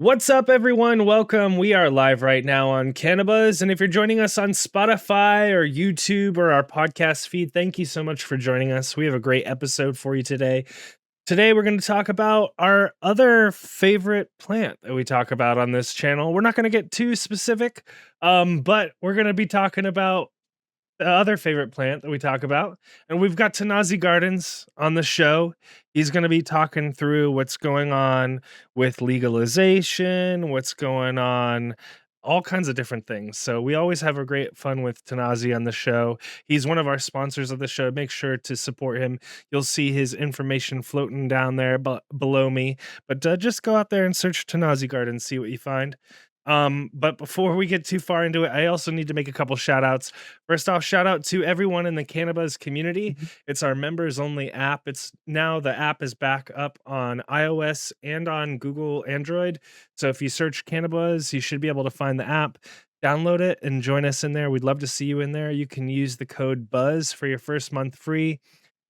What's up, everyone? Welcome. We are live right now on CannaBuzz. And if you're joining us on Spotify or YouTube or our podcast feed, thank you so much for joining us. We have a great episode for you today. Today, we're going to talk about our other favorite plant that we talk about on this channel. We're not going to get too specific, but we're going to be talking about the other favorite plant that we talk about. And we've got Tanasi Gardens on the show. He's going to be talking through what's going on with legalization, what's going on, all kinds of different things. So we always have a great fun with Tanasi on the show. He's one of our sponsors of the show. Make sure to support him. You'll see his information floating down there below me. But just go out there and search Tanasi Gardens, see what you find. But before we get too far into it, I also need to make a couple shout outs. First off, shout out to everyone in the CannaBuzz community. It's our members only app. It's now the app is back up on iOS and on Google Android. So if you search CannaBuzz, you should be able to find the app. Download it and join us in there. We'd love to see you in there. You can use the code BUZZ for your first month free.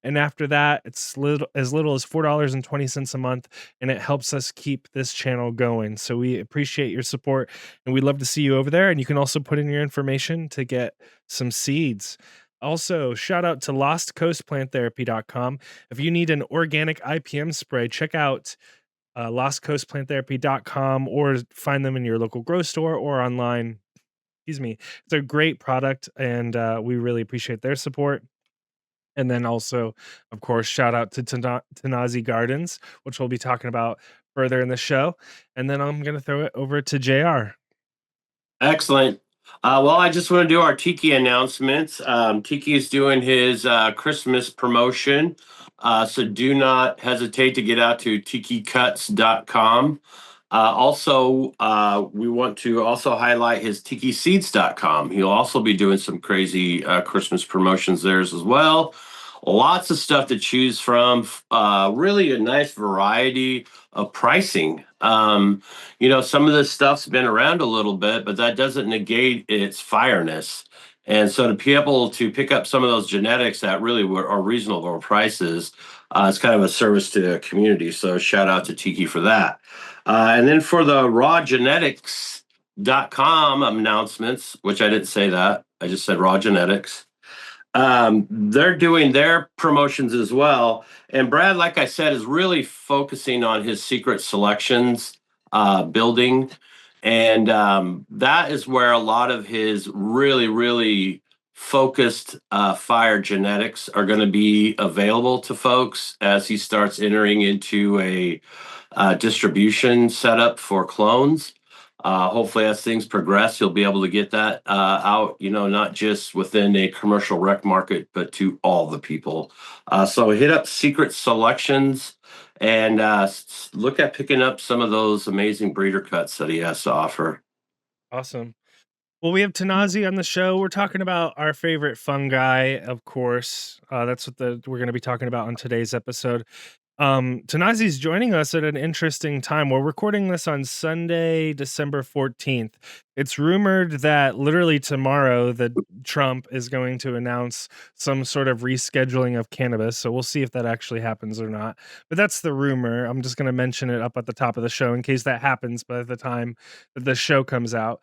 And after that, it's as little as $4.20 a month, and it helps us keep this channel going. So we appreciate your support, and we'd love to see you over there. And you can also put in your information to get some seeds. Also, shout out to lostcoastplanttherapy.com. If you need an organic IPM spray, check out lostcoastplanttherapy.com or find them in your local grocery store or online. Excuse me. It's a great product, and we really appreciate their support. And then also, of course, shout out to Tanasi Gardens, which we'll be talking about further in the show. And then I'm going to throw it over to JR. Excellent. Well, I just want to do our Tiki announcements. Tiki is doing his Christmas promotion. So do not hesitate to get out to tikicuts.com. We want to also highlight his tikiseeds.com. He'll also be doing some crazy Christmas promotions there as well. Lots of stuff to choose from. Really a nice variety of pricing. Some of this stuff's been around a little bit, but that doesn't negate its fireness. And so to be able to pick up some of those genetics that really are reasonable prices, it's kind of a service to the community. So shout out to Tiki for that. And then for the rawgenetics.com announcements, which I didn't say that, I just said raw genetics. They're doing their promotions as well. And Brad, like I said, is really focusing on his secret selections building. And that is where a lot of his really, really focused fire genetics are going to be available to folks as he starts entering into a distribution setup for clones. Hopefully, as things progress, you'll be able to get that out, not just within a commercial rec market, but to all the people. So hit up Secret Selections and look at picking up some of those amazing breeder cuts that he has to offer. Awesome. Well, we have Tanasi on the show. We're talking about our favorite fungi, of course. That's what we're going to be talking about on today's episode. Tanasi's joining us at an interesting time. We're recording this on Sunday, December 14th. It's rumored that literally tomorrow that Trump is going to announce some sort of rescheduling of cannabis. So we'll see if that actually happens or not. But that's the rumor. I'm just going to mention it up at the top of the show in case that happens by the time that the show comes out.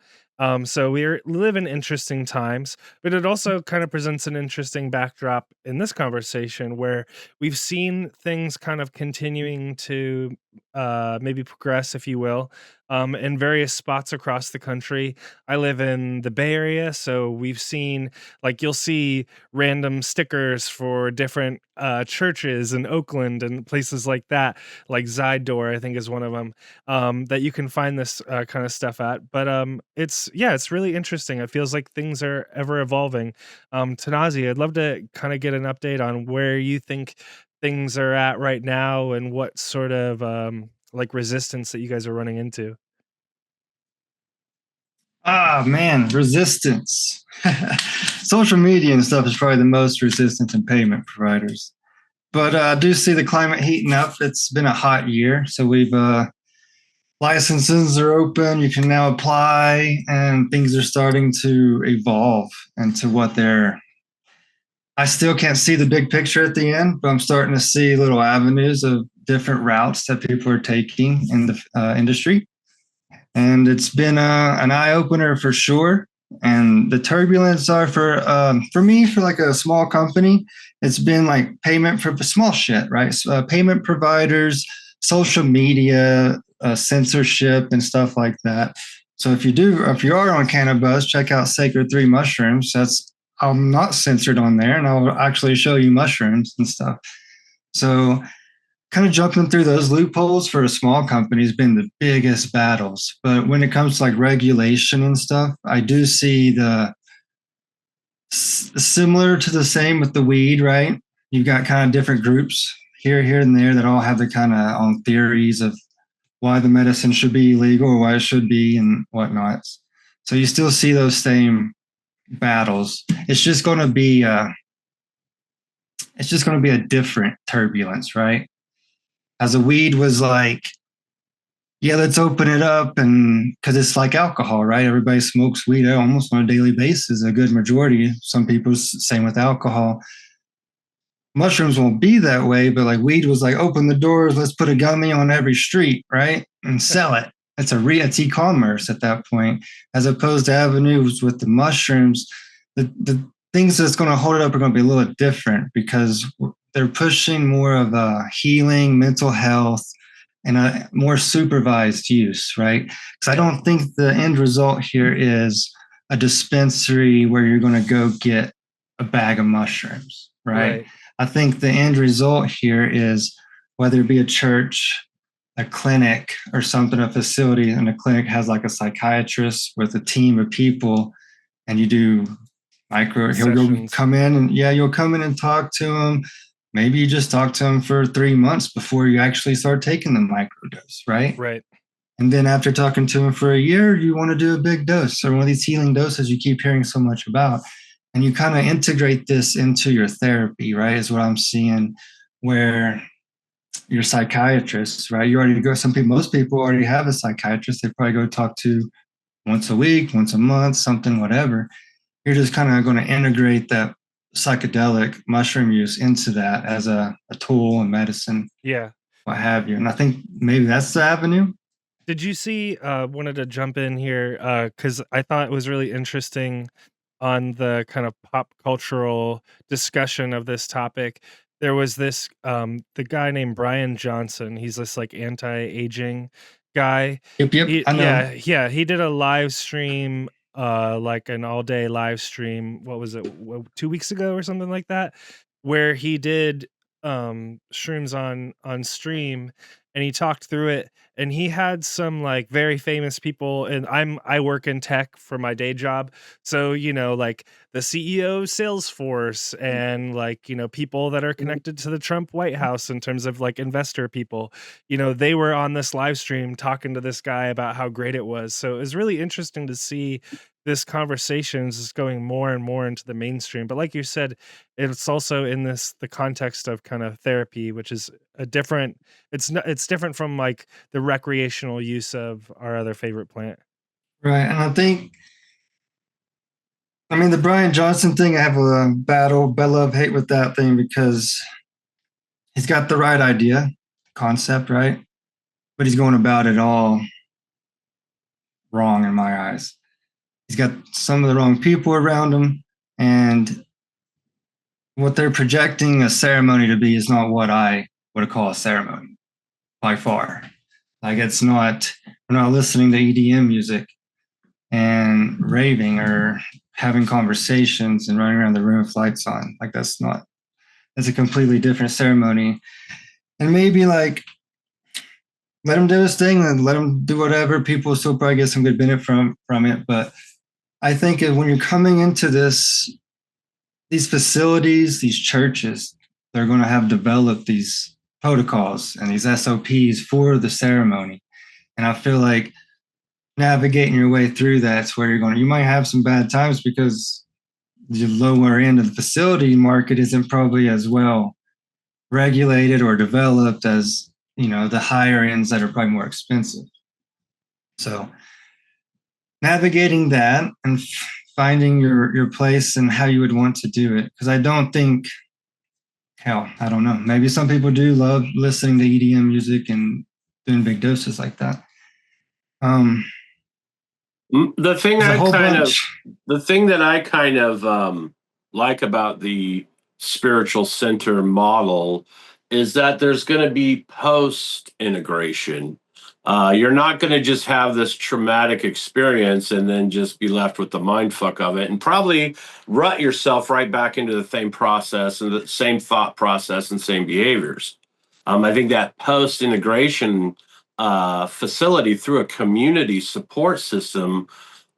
So we live in interesting times, but it also kind of presents an interesting backdrop in this conversation where we've seen things kind of continuing to maybe progress, if you will, in various spots across the country. I live in the Bay Area, so we've seen, you'll see random stickers for different churches in Oakland and places like that, like Zydor, I think is one of them, that you can find this kind of stuff at. But it's really interesting. It feels like things are ever evolving. Tanasi, I'd love to kind of get an update on where you think things are at right now and what sort of resistance that you guys are running into. Man, resistance. Social media and stuff is probably the most resistant in payment providers. But I do see the climate heating up. It's been a hot year, so we've licenses are open. You can now apply, and things are starting to evolve into what they're. I still can't see the big picture at the end, but I'm starting to see little avenues of different routes that people are taking in the industry. And it's been an eye opener for sure. And the turbulence are for me, for like a small company, it's been like payment for small shit, right? So, payment providers, social media, censorship, and stuff like that. So if you are on CannaBuzz, check out Sacred 3 Mushrooms. I'm not censored on there, and I'll actually show you mushrooms and stuff. So kind of jumping through those loopholes for a small company has been the biggest battles. But when it comes to like regulation and stuff, I do see the similar to the same with the weed, right? You've got kind of different groups here, and there that all have the kind of own theories of why the medicine should be illegal or why it should be and whatnot. So you still see those same battles. It's just going to be a different turbulence, right? As a weed was like, yeah, let's open it up, and because it's like alcohol, right? Everybody smokes weed almost on a daily basis, a good majority. Some people, same with alcohol. Mushrooms won't be that way, but like weed was like, open the doors, let's put a gummy on every street, right? And sell it. It's e-commerce at that point, as opposed to avenues with the mushrooms. The things that's going to hold it up are going to be a little different because they're pushing more of a healing, mental health, and a more supervised use, right? Because I don't think the end result here is a dispensary where you're going to go get a bag of mushrooms, right? I think the end result here is whether it be a church, a clinic, or something, a facility, and the clinic has like a psychiatrist with a team of people, and you do he'll come in and you'll come in and talk to him. Maybe you just talk to him for 3 months before you actually start taking the microdose, right? Right. And then after talking to him for a year, you want to do a big dose or one of these healing doses you keep hearing so much about. And you kind of integrate this into your therapy, right? Is what I'm seeing, where your psychiatrist, right? You already go, most people already have a psychiatrist. They probably go talk to once a week, once a month, something, whatever. You're just kind of going to integrate that psychedelic mushroom use into that as a tool and medicine, what have you. And I think maybe that's the avenue. Did you see, wanted to jump in here, because I thought it was really interesting on the kind of pop cultural discussion of this topic. There was this, the guy named Brian Johnson. He's this like anti-aging guy. Yep, I know. Yeah, he did a live stream, like an all-day live stream. What was it, 2 weeks ago or something like that, where he did shrooms on stream, and he talked through it, and he had some like very famous people, and I work in tech for my day job, so like the CEO of Salesforce, and like people that are connected to the Trump White House in terms of like investor people, they were on this live stream talking to this guy about how great it was. So it was really interesting to see this conversation is going more and more into the mainstream. But like you said, it's also in the context of kind of therapy, which is a different, it's different from like the recreational use of our other favorite plant. Right. And I mean, the Brian Johnson thing, I have a love, hate with that thing, because he's got the right idea, concept, right? But he's going about it all wrong in my eyes. He's got some of the wrong people around him, and what they're projecting a ceremony to be is not what I would call a ceremony by far. Like, it's not, we're not listening to EDM music and raving or having conversations and running around the room with lights on. Like, that's a completely different ceremony. And maybe like, let him do his thing and let him do whatever. People will still probably get some good benefit from it. But I think when you're coming into these facilities, these churches, they're going to have developed these protocols and these SOPs for the ceremony. And I feel like navigating your way through that's where you might have some bad times, because the lower end of the facility market isn't probably as well regulated or developed as, the higher ends that are probably more expensive. So navigating that and finding your place and how you would want to do it. Because I don't think, I don't know. Maybe some people do love listening to EDM music and doing big doses like that. The thing There's a I whole kind of, bunch. the thing that I kind of like about the spiritual center model is that there's going to be post integration. You're not going to just have this traumatic experience and then just be left with the mind fuck of it and probably rut yourself right back into the same process and the same thought process and same behaviors. I think that post integration facility through a community support system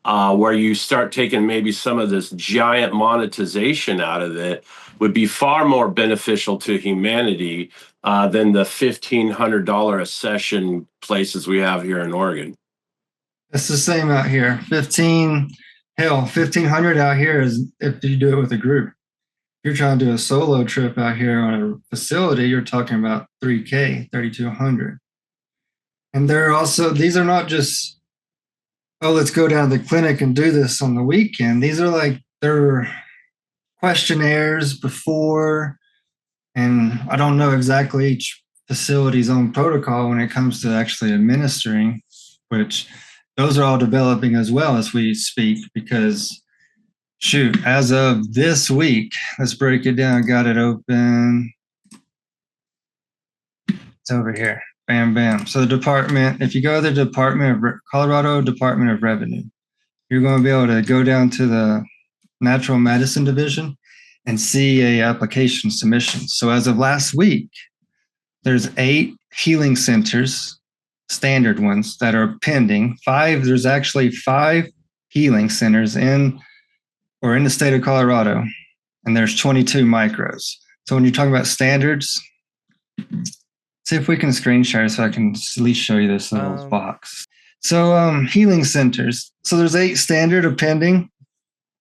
where you start taking maybe some of this giant monetization out of it would be far more beneficial to humanity than the $1,500 a session places we have here in Oregon. It's the same out here. 1,500 out here is if you do it with a group. If you're trying to do a solo trip out here on a facility, you're talking about 3K, 3,200. And they're also, these are not just, oh, let's go down to the clinic and do this on the weekend. These are like, they're questionnaires before, and I don't know exactly each facility's own protocol when it comes to actually administering, which those are all developing as well as we speak, because shoot, as of this week, let's break it down. Got it open. It's over here. Bam, bam. So the department, if you go to the Colorado Department of Revenue, you're going to be able to go down to the Natural Medicine Division and see a application submission. So as of last week, there's 8 healing centers, standard ones, that are pending. There's actually 5 healing centers in the state of Colorado, and there's 22 micros. So when you're talking about standards, see if we can screen share so I can at least show you this little box. So healing centers. So there's 8 standard or pending,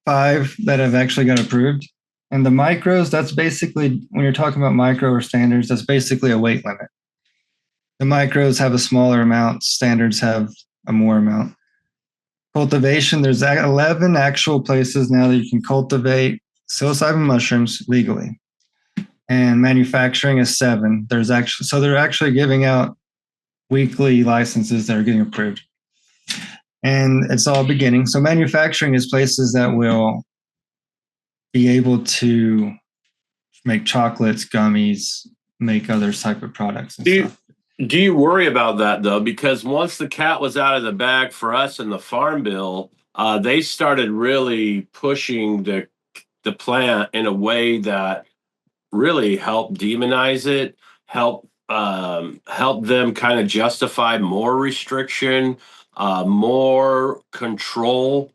5 that have actually got approved. And the micros, that's basically, when you're talking about micro or standards, that's basically a weight limit. The micros have a smaller amount, standards have a more amount. Cultivation, there's 11 actual places now that you can cultivate psilocybin mushrooms legally. And manufacturing is 7. So they're actually giving out weekly licenses that are getting approved. And it's all beginning. So manufacturing is places that will be able to make chocolates, gummies, make other type of products and stuff. Do you worry about that though? Because once the cat was out of the bag for us in the farm bill, they started really pushing the plant in a way that really helped demonize it, help them kind of justify more restriction, more control.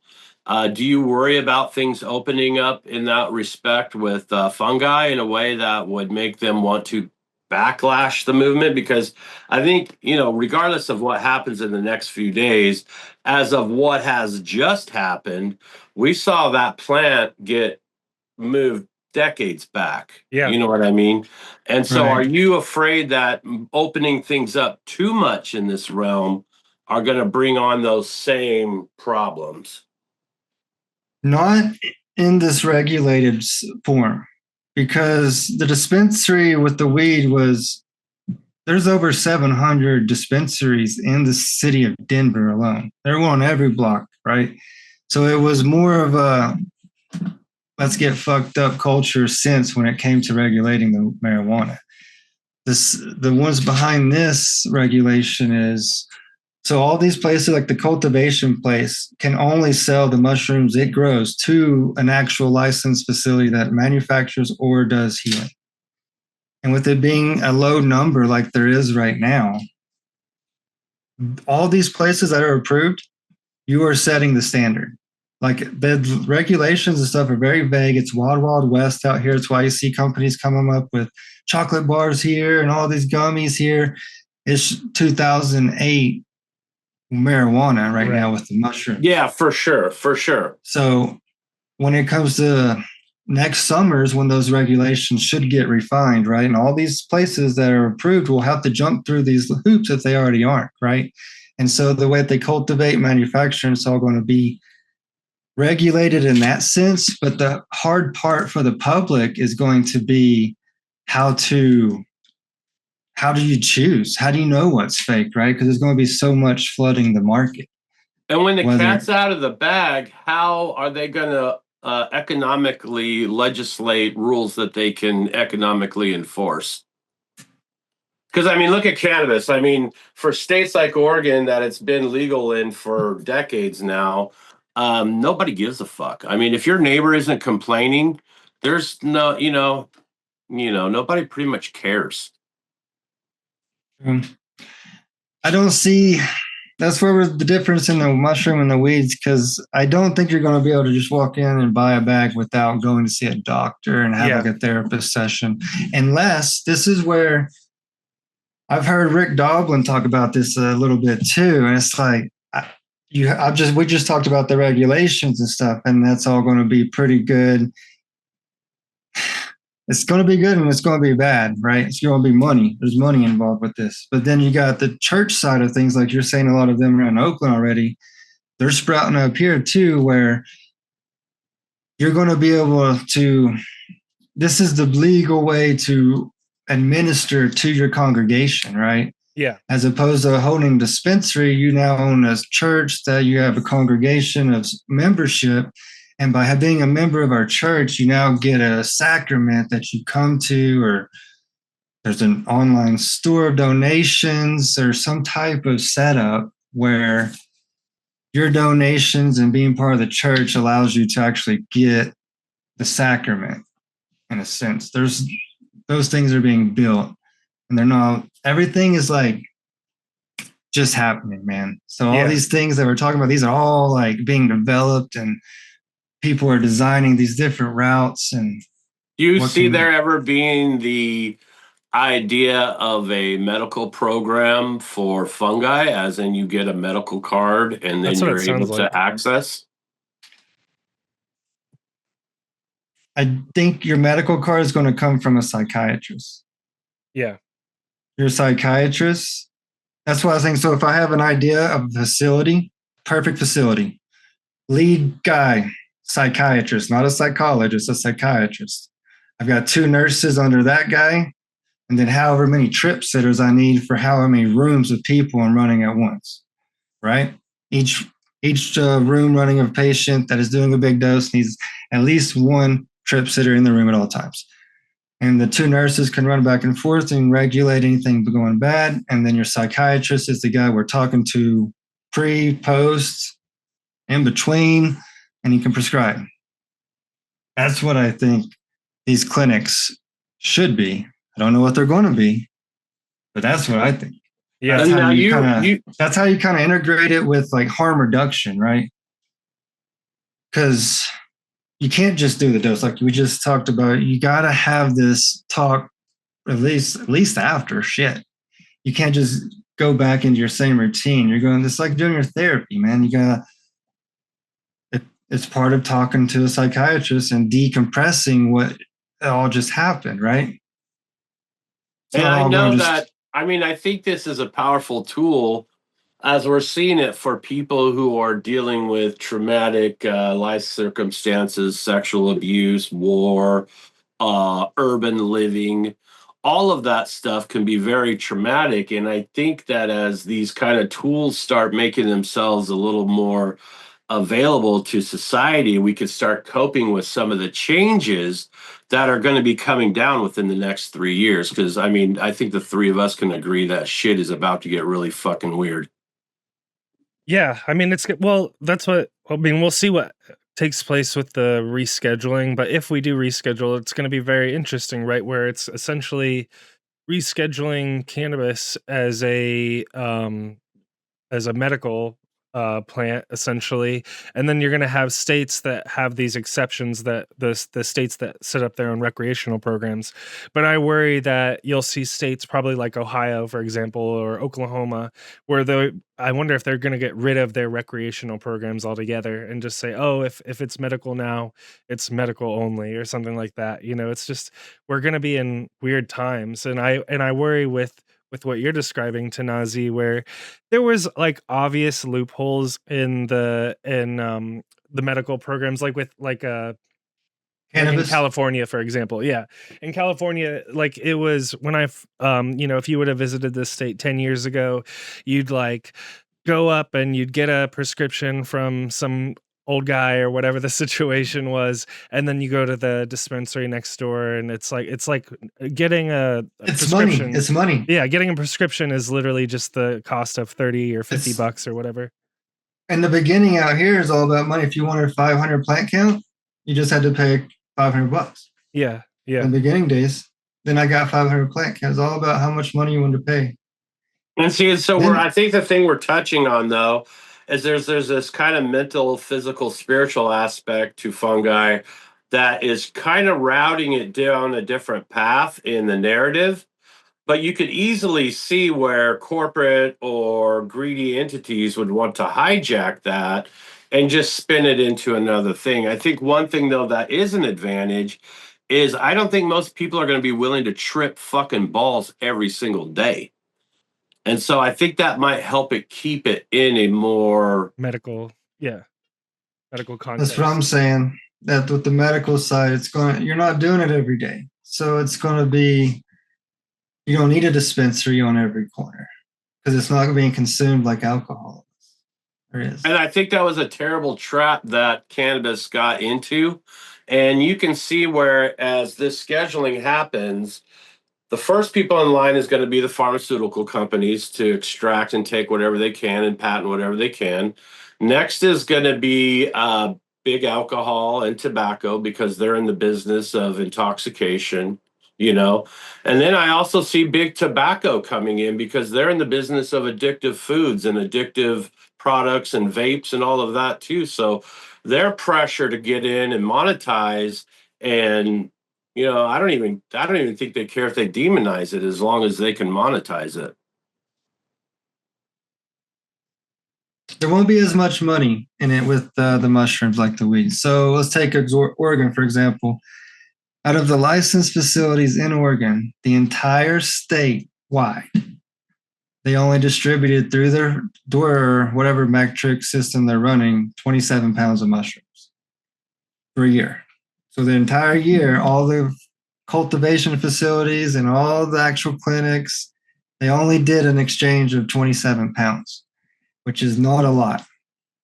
Do you worry about things opening up in that respect with fungi in a way that would make them want to backlash the movement? Because I think, regardless of what happens in the next few days, as of what has just happened, we saw that plant get moved decades back. Yeah. You know what I mean? And so Right. Are you afraid that opening things up too much in this realm are going to bring on those same problems? Not in this regulated form, because the dispensary with the weed there's over 700 dispensaries in the city of Denver alone. They're on every block, right? So it was more of a let's get fucked up culture since when it came to regulating the marijuana. The ones behind this regulation is, so all these places, like the cultivation place, can only sell the mushrooms it grows to an actual licensed facility that manufactures or does healing. And with it being a low number like there is right now, all these places that are approved, you are setting the standard. Like the regulations and stuff are very vague. It's wild, wild west out here. It's why you see companies coming up with chocolate bars here and all these gummies here. It's 2008 marijuana right now with the mushroom. Yeah, for sure. So when it comes to next summers, when those regulations should get refined, right? And all these places that are approved will have to jump through these hoops if they already aren't, right? And so the way they cultivate, manufacture, it's all going to be regulated in that sense. But the hard part for the public is going to be how do you choose? How do you know what's fake, right? Because there's going to be so much flooding the market. And when the Whether cat's out of the bag, how are they going to economically legislate rules that they can economically enforce? Because I mean, look at cannabis. I mean, for states like Oregon that it's been legal in for decades now, nobody gives a fuck. I mean, if your neighbor isn't complaining, there's no, nobody pretty much cares. I don't see that's where the difference in the mushroom and the weeds, because I don't think you're going to be able to just walk in and buy a bag without going to see a doctor and have like a therapist session, unless this is where I've heard Rick Doblin talk about this a little bit too, and it's like we just talked about the regulations and stuff, and that's all going to be pretty good. It's going to be good and it's going to be bad, right? It's going to be money. There's money involved with this. But then you got the church side of things, like you're saying, a lot of them are in Oakland already. They're sprouting up here too, where you're going to be able to, this is the legal way to administer to your congregation, right? Yeah. As opposed to holding dispensary, you now own a church that you have a congregation of membership. And by being a member of our church, you now get a sacrament that you come to, or there's an online store of donations or some type of setup where your donations and being part of the church allows you to actually get the sacrament in a sense. There's those things are being built, and they're not, everything is like just happening, man. So all these things that we're talking about, these are all like being developed, and people are designing these different routes. And do you see there ever being the idea of a medical program for fungi, as in you get a medical card and then you're able to access? I think your medical card is going to come from a psychiatrist. Yeah. You're a psychiatrist. That's what I was saying. So if I have an idea of a facility, perfect facility, lead guy, psychiatrist, not a psychologist, a psychiatrist. I've got 2 nurses under that guy, and then however many trip sitters I need for however many rooms of people I'm running at once, right? Each room running a patient that is doing a big dose needs at least 1 trip sitter in the room at all times. And the 2 nurses can run back and forth and regulate anything going bad. And then your psychiatrist is the guy we're talking to pre, post, in between, and he can prescribe. That's what I think these clinics should be. I don't know what they're going to be, but that's what I think. Yeah, that's how you kind of integrate it with like harm reduction, right? Because you can't just do the dose like we just talked about. You got to have this talk at least after shit. You can't just go back into your same routine. You're going, it's like doing your therapy, man. You got to, it's part of talking to a psychiatrist and decompressing what all just happened, right? And I know that, I mean, I think this is a powerful tool as we're seeing it for people who are dealing with traumatic life circumstances, sexual abuse, war, urban living. All of that stuff can be very traumatic. And I think that as these kind of tools start making themselves a little more available to society, we could start coping with some of the changes that are going to be coming down within the next 3 years. Because I mean, I think the 3 of us can agree that shit is about to get really fucking weird. Yeah, I mean, that's what, I mean, we'll see what takes place with the rescheduling, but if we do reschedule, it's going to be very interesting, right? Where it's essentially rescheduling cannabis as a medical plant, essentially, and then you're going to have states that have these exceptions, that the states that set up their own recreational programs. But I worry that you'll see states probably like Ohio, for example, or Oklahoma, where I wonder if they're going to get rid of their recreational programs altogether and just say, oh, if it's medical now, it's medical only, or something like that. It's just, we're going to be in weird times, and I worry with what you're describing, Tanasi, where there was like obvious loopholes in the medical programs, like with cannabis. Like in California, for example. Yeah. In California, like it was when if you would have visited this state 10 years ago, you'd like go up and you'd get a prescription from some old guy or whatever the situation was, and then you go to the dispensary next door, and it's like getting a It's prescription. money. It's money. Yeah, getting a prescription is literally just the cost of 30 or 50 bucks or whatever. In the beginning out here is all about money. If you wanted 500 plant count, you just had to pay 500 bucks. Yeah. In the beginning days. Then I got 500 plant count. It's all about how much money you want to pay. And see, so I think the thing we're touching on though is there's this kind of mental, physical, spiritual aspect to fungi that is kind of routing it down a different path in the narrative. But you could easily see where corporate or greedy entities would want to hijack that and just spin it into another thing. I think one thing though that is an advantage is I don't think most people are going to be willing to trip fucking balls every single day. And so I think that might help it keep it in a more medical context. That's what I'm saying. That with the medical side, you're not doing it every day. So it's going to be, you don't need a dispensary on every corner because it's not being consumed like alcohol is. And I think that was a terrible trap that cannabis got into. And you can see where as this scheduling happens, the first people in line is going to be the pharmaceutical companies to extract and take whatever they can and patent whatever they can. Next is going to be big alcohol and tobacco because they're in the business of intoxication, And then I also see big tobacco coming in because they're in the business of addictive foods and addictive products and vapes and all of that too. So their pressure to get in and monetize and I don't even think they care if they demonize it as long as they can monetize it. There won't be as much money in it with the mushrooms like the weed. So let's take Oregon, for example. Out of the licensed facilities in Oregon, the entire state wide, they only distributed through their door or whatever metric system they're running 27 pounds of mushrooms for a year. So the entire year, all the cultivation facilities and all the actual clinics, they only did an exchange of 27 pounds, which is not a lot.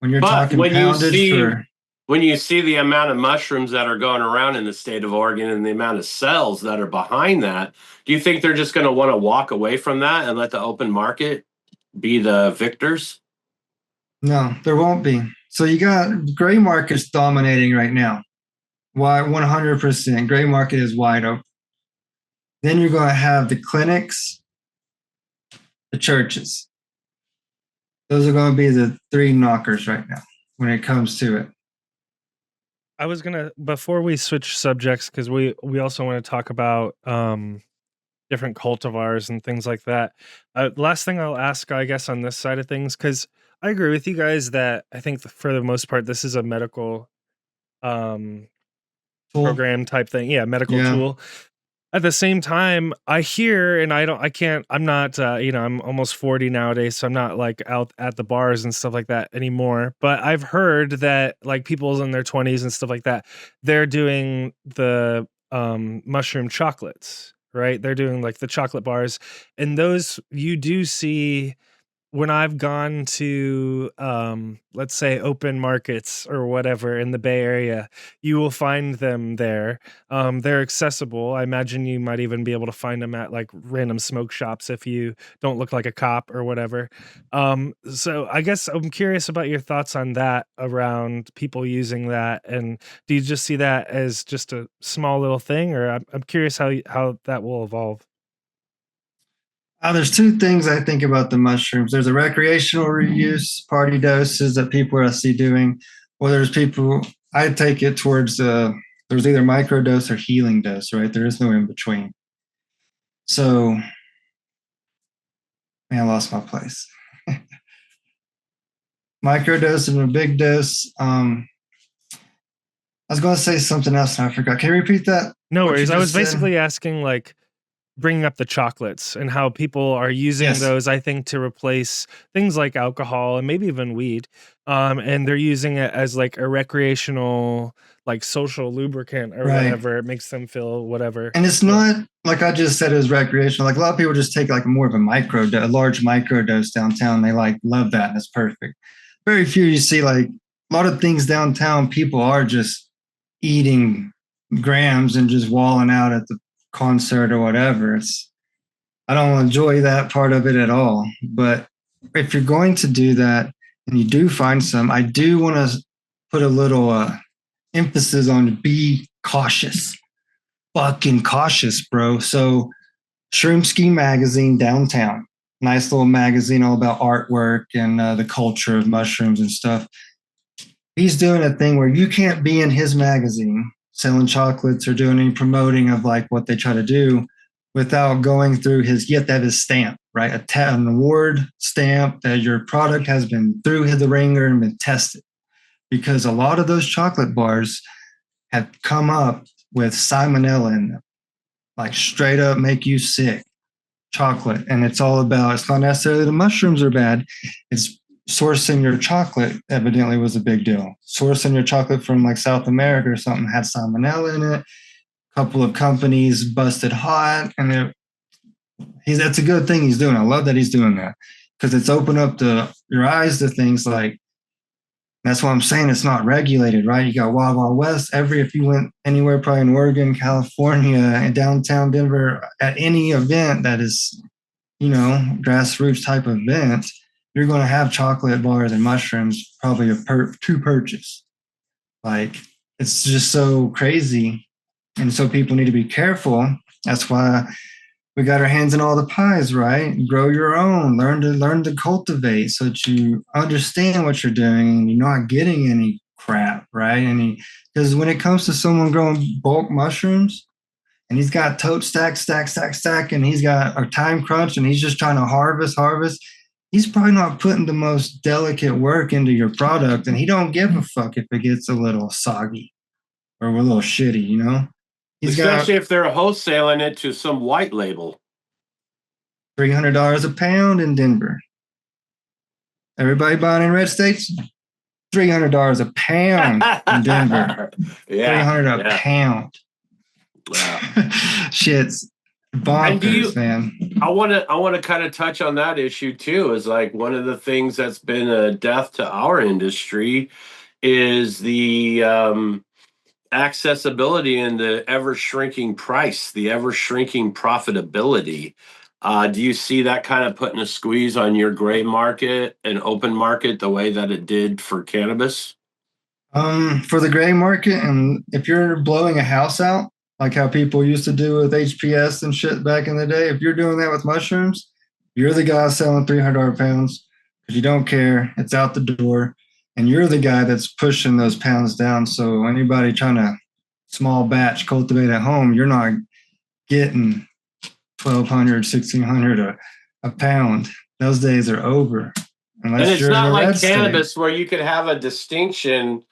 When you're talking poundage for... When you see the amount of mushrooms that are going around in the state of Oregon and the amount of cells that are behind that, do you think they're just going to want to walk away from that and let the open market be the victors? No, there won't be. So you got gray markets dominating right now. Why 100%? Gray market is wide open. Then you're going to have the clinics, the churches. Those are going to be the three knockers right now when it comes to it. I was gonna, before we switch subjects, because we also want to talk about different cultivars and things like that. Last thing I'll ask, I guess, on this side of things, because I agree with you guys that I think for the most part this is a medical program type thing. Yeah, medical tool. At the same time, I hear, and I'm not, I'm almost 40 nowadays, so I'm not like out at the bars and stuff like that anymore. But I've heard that like people in their 20s and stuff like that, they're doing the mushroom chocolates, right? They're doing like the chocolate bars, and those you do see when I've gone to, let's say, open markets or whatever in the Bay Area, you will find them there. They're accessible. I imagine you might even be able to find them at like random smoke shops if you don't look like a cop or whatever. So I guess I'm curious about your thoughts on that around people using that. And do you just see that as just a small little thing, or I'm curious how that will evolve? There's two things I think about the mushrooms. There's a recreational use, party doses that people I see doing, or there's people, I take it towards there's either microdose or healing dose, right? There is no in between. So, man, I lost my place. Microdose and a big dose. I was going to say something else and I forgot. Can you repeat that? No worries. I was basically asking like, bringing up the chocolates and how people are using those, I think, to replace things like alcohol and maybe even weed. And they're using it as like a recreational, like social lubricant or whatever. It makes them feel whatever. And it's not like I just said, it was recreational. Like a lot of people just take like more of a large micro dose downtown. They like love that. And it's perfect. Very few you see like a lot of things downtown. People are just eating grams and just walling out at the concert or whatever. I don't enjoy that part of it at all. But if you're going to do that and you do find some, I do want to put a little emphasis on be cautious. Fucking cautious, bro. So Shroom Ski Magazine downtown. Nice little magazine all about artwork and the culture of mushrooms and stuff. He's doing a thing where you can't be in his magazine selling chocolates or doing any promoting of like what they try to do without going through you have to have his stamp, right? An award stamp that your product has been through the ringer and been tested. Because a lot of those chocolate bars have come up with salmonella in them, like straight up make you sick chocolate. And it's all about, it's not necessarily the mushrooms are bad. It's sourcing your chocolate evidently was a big deal. Sourcing your chocolate from like South America or something had salmonella in it. A couple of companies busted hot, and that's a good thing he's doing. I love that he's doing that because it's opened up your eyes to things like, that's why I'm saying it's not regulated, right? You got Wild Wild West. If you went anywhere, probably in Oregon, California, and downtown Denver, at any event that is, grassroots type event, you're going to have chocolate bars and mushrooms probably to purchase. Like, it's just so crazy. And so people need to be careful. That's why we got our hands in all the pies, right? Grow your own, learn to cultivate so that you understand what you're doing and you're not getting any crap, right? Because when it comes to someone growing bulk mushrooms and he's got tote stack, and he's got a time crunch and he's just trying to harvest, he's probably not putting the most delicate work into your product, and he don't give a fuck if it gets a little soggy or a little shitty, Especially if they're wholesaling it to some white label. $300 a pound in Denver. Everybody buying in red states? $300 a pound in Denver. $300 a pound. Wow. Shit's bonkers, man. I want to kind of touch on that issue too. Is like one of the things that's been a death to our industry is the accessibility and the ever shrinking price, the ever shrinking profitability. Do you see that kind of putting a squeeze on your gray market and open market the way that it did for cannabis? For the gray market, and if you're blowing a house out, like how people used to do with HPS and shit back in the day, if you're doing that with mushrooms, you're the guy selling $300 pounds because you don't care. It's out the door. And you're the guy that's pushing those pounds down. So anybody trying to small batch cultivate at home, you're not getting $1,200, $1,600 a pound. Those days are over. And it's not like cannabis where you could have a distinction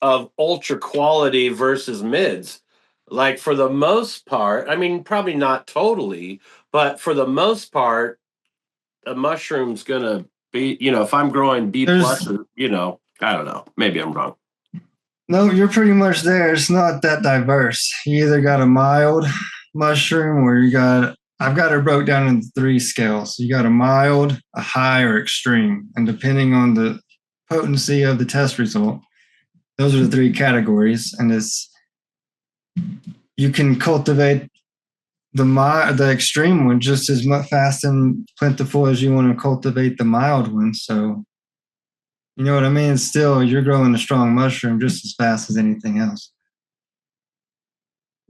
of ultra quality versus mids. Like for the most part, I mean, probably not totally, but for the most part, a mushroom's gonna be, if I'm growing B plus, I don't know. Maybe I'm wrong. No, you're pretty much there. It's not that diverse. You either got a mild mushroom or I've got it broke down into 3 scales. You got a mild, a high, or extreme. And depending on the potency of the test result, those are the 3 categories. And you can cultivate the extreme one just as much fast and plentiful as you want to cultivate the mild one. So, you know what I mean? Still, you're growing a strong mushroom just as fast as anything else.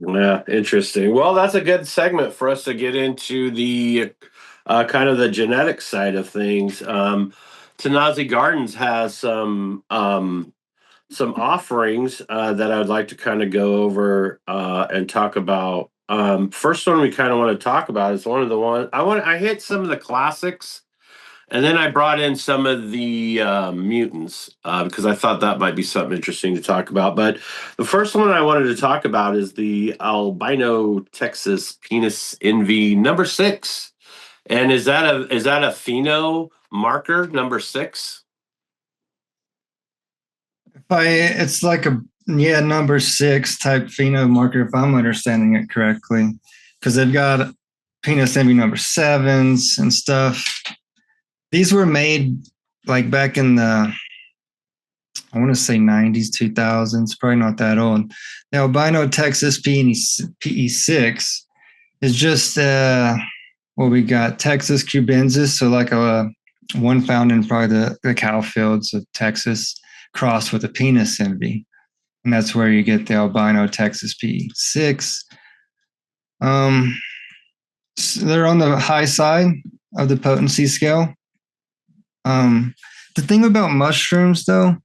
Yeah, interesting. Well, that's a good segment for us to get into the kind of the genetic side of things. Tanasi Gardens has some offerings that I'd like to kind of go over and talk about. First one we kind of want to talk about is one of the ones I hit some of the classics And then I brought in some of the mutants because I thought that might be something interesting to talk about. But the first one I wanted to talk about is the albino Texas penis envy #6. And is that a pheno marker #6? It's like a #6 type pheno marker if I'm understanding it correctly, because they've got penis envy #7s and stuff. These were made like back in the, I want to say 90s, 2000s, probably not that old. The albino Texas PE6 is just we got Texas cubensis, so like a one found in probably the cow fields of Texas, crossed with a penis envy, and that's where you get the albino Texas PE6. So they're on the high side of the potency scale. The thing about mushrooms, though,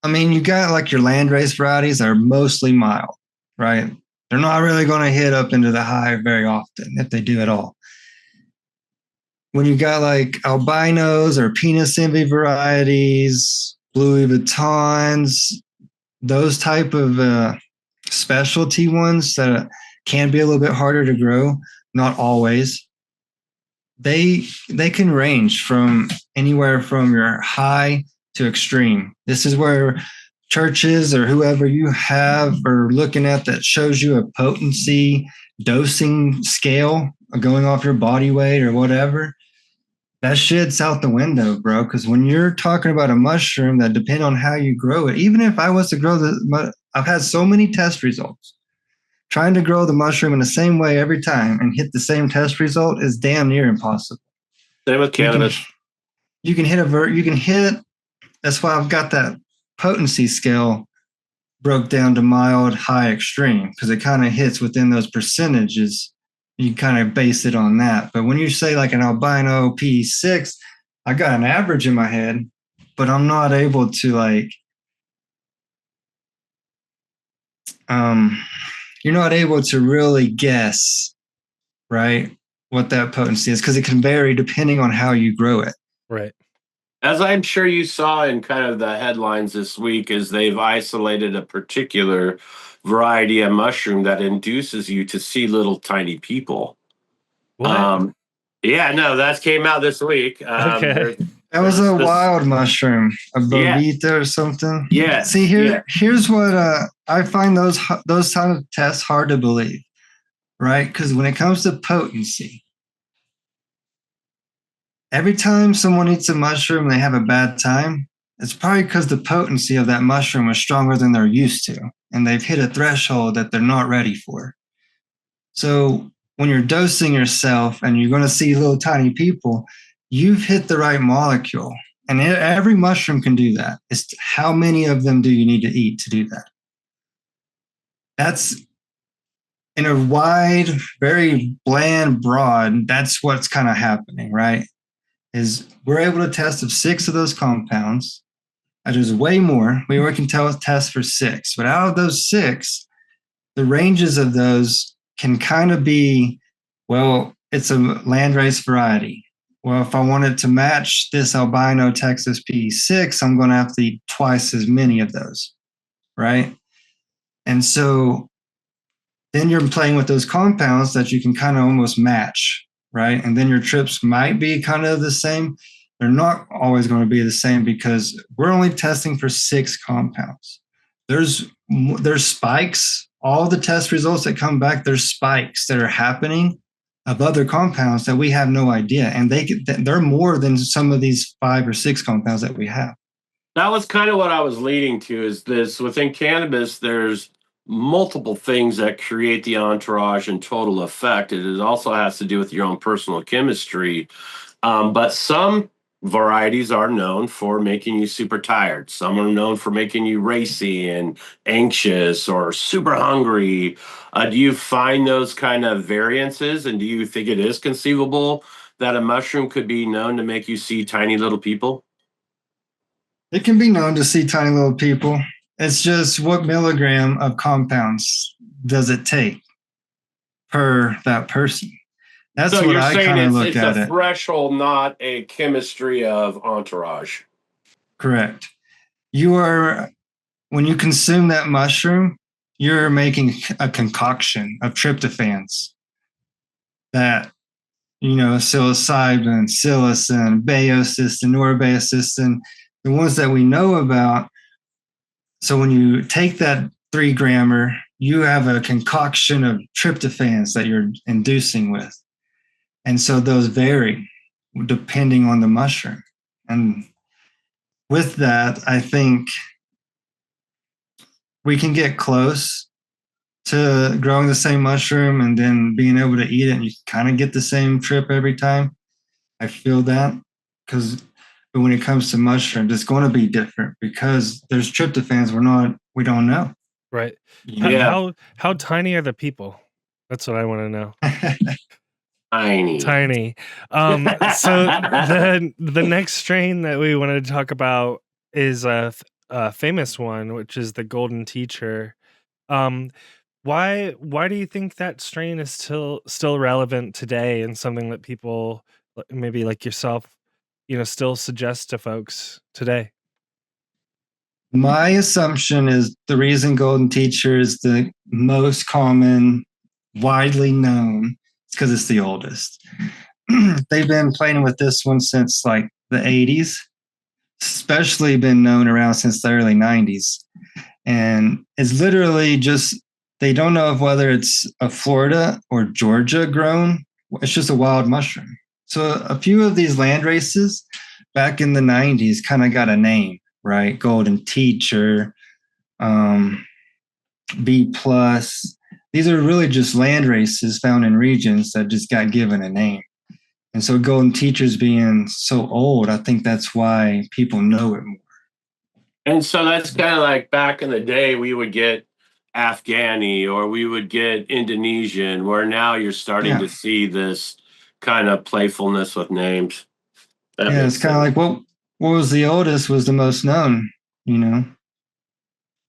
I mean, you got like your landrace varieties that are mostly mild, right? They're not really going to hit up into the high very often, if they do at all. When you got like albinos or penis envy varieties, Louis Vuittons, those type of specialty ones that can be a little bit harder to grow, not always. They can range from anywhere from your high to extreme. This is where churches or whoever you have are looking at that shows you a potency dosing scale going off your body weight or whatever. That shit's out the window, bro. Because when you're talking about a mushroom that depend on how you grow it, even if I was to grow I've had so many test results. Trying to grow the mushroom in the same way every time and hit the same test result is damn near impossible. Same with cannabis. You can hit. That's why I've got that potency scale broke down to mild, high, extreme, because it kind of hits within those percentages. You kind of base it on that. But when you say like an albino P6, I got an average in my head, but I'm not able to like, you're not able to really guess, right, what that potency is, because it can vary depending on how you grow it. Right. As I'm sure you saw in kind of the headlines this week, is they've isolated a particular variety of mushroom that induces you to see little tiny people. What? Yeah, no, that came out this week. Okay. That was a wild mushroom, a bovita or something. Yeah. See, here's what I find those kind of tests hard to believe, right? Because when it comes to potency, every time someone eats a mushroom and they have a bad time, it's probably because the potency of that mushroom is stronger than they're used to, and they've hit a threshold that they're not ready for. So when you're dosing yourself and you're going to see little tiny people, you've hit the right molecule. And every mushroom can do that. It's how many of them do you need to eat to do that? That's in a wide, very bland, broad, that's what's kind of happening, right? Is we're able to test of 6 of those compounds. There's way more. We can test for 6. But out of those 6, the ranges of those can kind of be, well, it's a landrace variety. Well, if I wanted to match this albino Texas P6, I'm going to have to eat twice as many of those, right? And so then you're playing with those compounds that you can kind of almost match, right? And then your trips might be kind of the same. They're not always going to be the same because we're only testing for 6 compounds. There's spikes. All the test results that come back, there's spikes that are happening of other compounds that we have no idea. And they're more than some of these 5 or 6 compounds that we have. That was kind of what I was leading to, is this: within cannabis, there's multiple things that create the entourage and total effect. It also has to do with your own personal chemistry. But some varieties are known for making you super tired. Some are known for making you racy and anxious or super hungry. Do you find those kind of variances? And do you think it is conceivable that a mushroom could be known to make you see tiny little people? It can be known to see tiny little people. It's just what milligram of compounds does it take per that person? That's So what you're I saying kind of look it's at a it. threshold, not a chemistry of entourage. Correct. You are, when you consume that mushroom, you're making a concoction of tryptophans that, psilocybin, psilocin, baeocystin, norbaeocystin, the ones that we know about. So when you take that 3 grammer, you have a concoction of tryptophans that you're inducing with. And so those vary depending on the mushroom. And with that, I think we can get close to growing the same mushroom and then being able to eat it, and you kind of get the same trip every time. I feel that but when it comes to mushrooms, it's going to be different because there's tryptophans we don't know. Right. Yeah. How tiny are the people? That's what I want to know. Tiny. So the next strain that we wanted to talk about is a famous one, which is the Golden Teacher. Um, why do you think that strain is still relevant today and something that people maybe like yourself, still suggest to folks today? My assumption is the reason Golden Teacher is the most common, widely known, is because it's the oldest. They've been playing with this one since like the 80s, especially been known around since the early 90s. And it's literally just, they don't know whether it's a Florida or Georgia grown. It's just a wild mushroom. So a few of these land races back in the 90s kind of got a name, right? Golden Teacher, B plus. These are really just land races found in regions that just got given a name. And so Golden Teachers being so old, I think that's why people know it more. And so that's kind of like back in the day, we would get Afghani or we would get Indonesian, where now you're starting to see this kind of playfulness with names. Yeah, it's kind of like what was the oldest was the most known,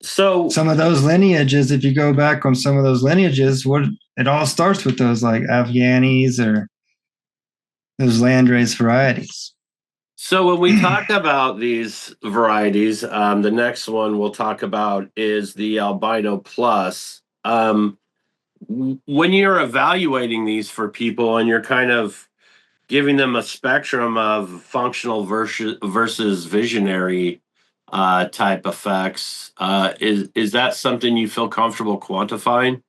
So some of those lineages, if you go back on some of those lineages, it all starts with those like Afghanis or those landrace varieties. So when we talk about these varieties, the next one we'll talk about is the albino plus. When you're evaluating these for people and you're kind of giving them a spectrum of functional versus visionary type effects, is that something you feel comfortable quantifying?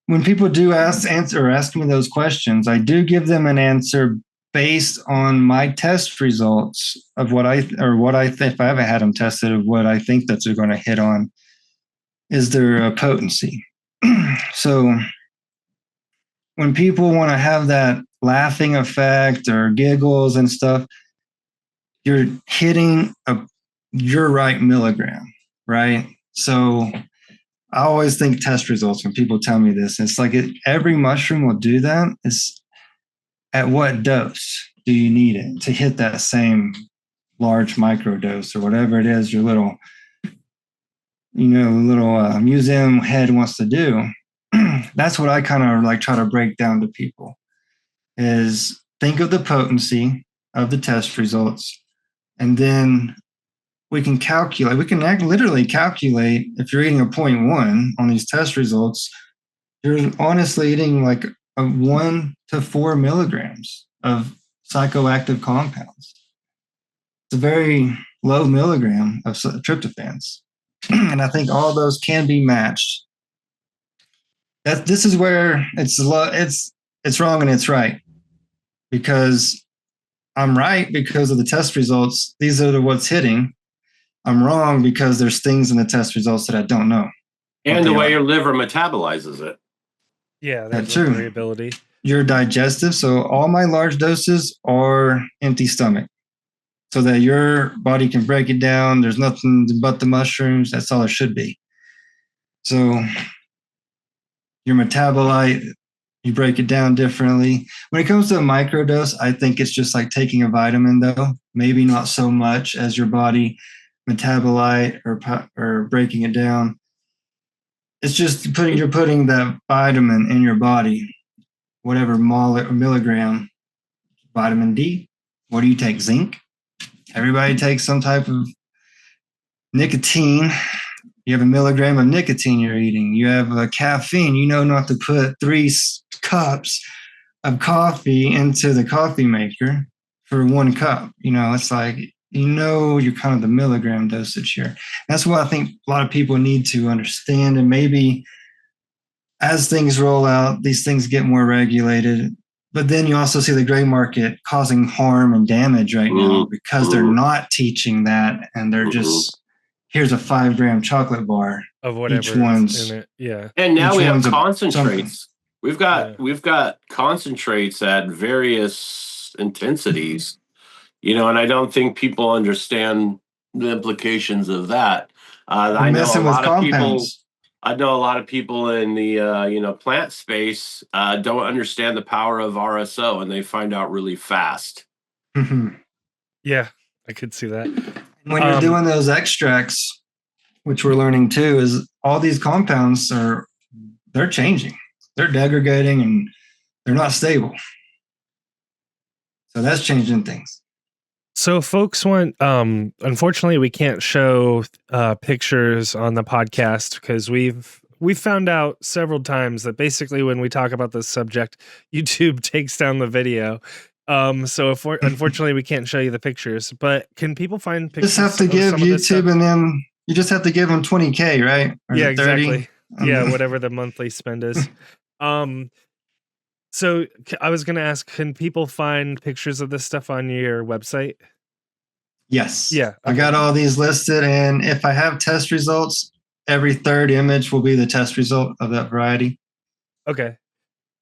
When people do ask me those questions, I do give them an answer based on my test results of if I haven't had them tested, of what I think that they're going to hit on is their potency. So when people want to have that laughing effect or giggles and stuff, you're hitting your right milligram, right? So I always think test results when people tell me this. It's like every mushroom will do that. It's at what dose do you need it to hit that same large micro dose or whatever it is your little museum head wants to do. That's what I kind of like try to break down to people is think of the potency of the test results, and then we can literally calculate if you're eating a 0.1 on these test results, you're honestly eating like a 1 to 4 milligrams of psychoactive compounds. It's a very low milligram of tryptophans. And I think all those can be matched. This is where it's wrong and it's right, because I'm right because of the test results. These are what's hitting. I'm wrong because there's things in the test results that I don't know. And the way your liver metabolizes it. Yeah, that's a variability. Your digestive. So all my large doses are empty stomach, so that your body can break it down. There's nothing but the mushrooms. That's all it should be. So your metabolite, you break it down differently. When it comes to a microdose, I think it's just like taking a vitamin, though. Maybe not so much as your body metabolite or breaking it down. It's just you're putting that vitamin in your body, whatever milligram. Vitamin D. What do you take? Zinc. Everybody takes some type of nicotine. You have a milligram of nicotine you're eating. You have caffeine. You know not to put 3 cups of coffee into the coffee maker for 1 cup. It's like, you're kind of the milligram dosage here. That's what I think a lot of people need to understand. And maybe as things roll out, these things get more regulated. But then you also see the gray market causing harm and damage right now because they're not teaching that, and they're just, here's a 5-gram chocolate bar of whatever each one's in it. Yeah. And now we have concentrates. We've got concentrates at various intensities, and I don't think people understand the implications of that. I know a lot of people. I know a lot of people in the plant space don't understand the power of RSO, and they find out really fast. Yeah, I could see that. When you're doing those extracts, which we're learning too, is all these compounds they're changing, they're degrading, and they're not stable. So that's changing things. So folks want, unfortunately we can't show pictures on the podcast because we've found out several times that basically when we talk about this subject, YouTube takes down the video. So unfortunately we can't show you the pictures, but can people find pictures? Just have to give YouTube and them, you just have to give them $20K, right? Or yeah, exactly. Yeah, whatever the monthly spend is. So I was going to ask, can people find pictures of this stuff on your website? Yes. Yeah. Okay. I got all these listed, and if I have test results, every third image will be the test result of that variety. Okay.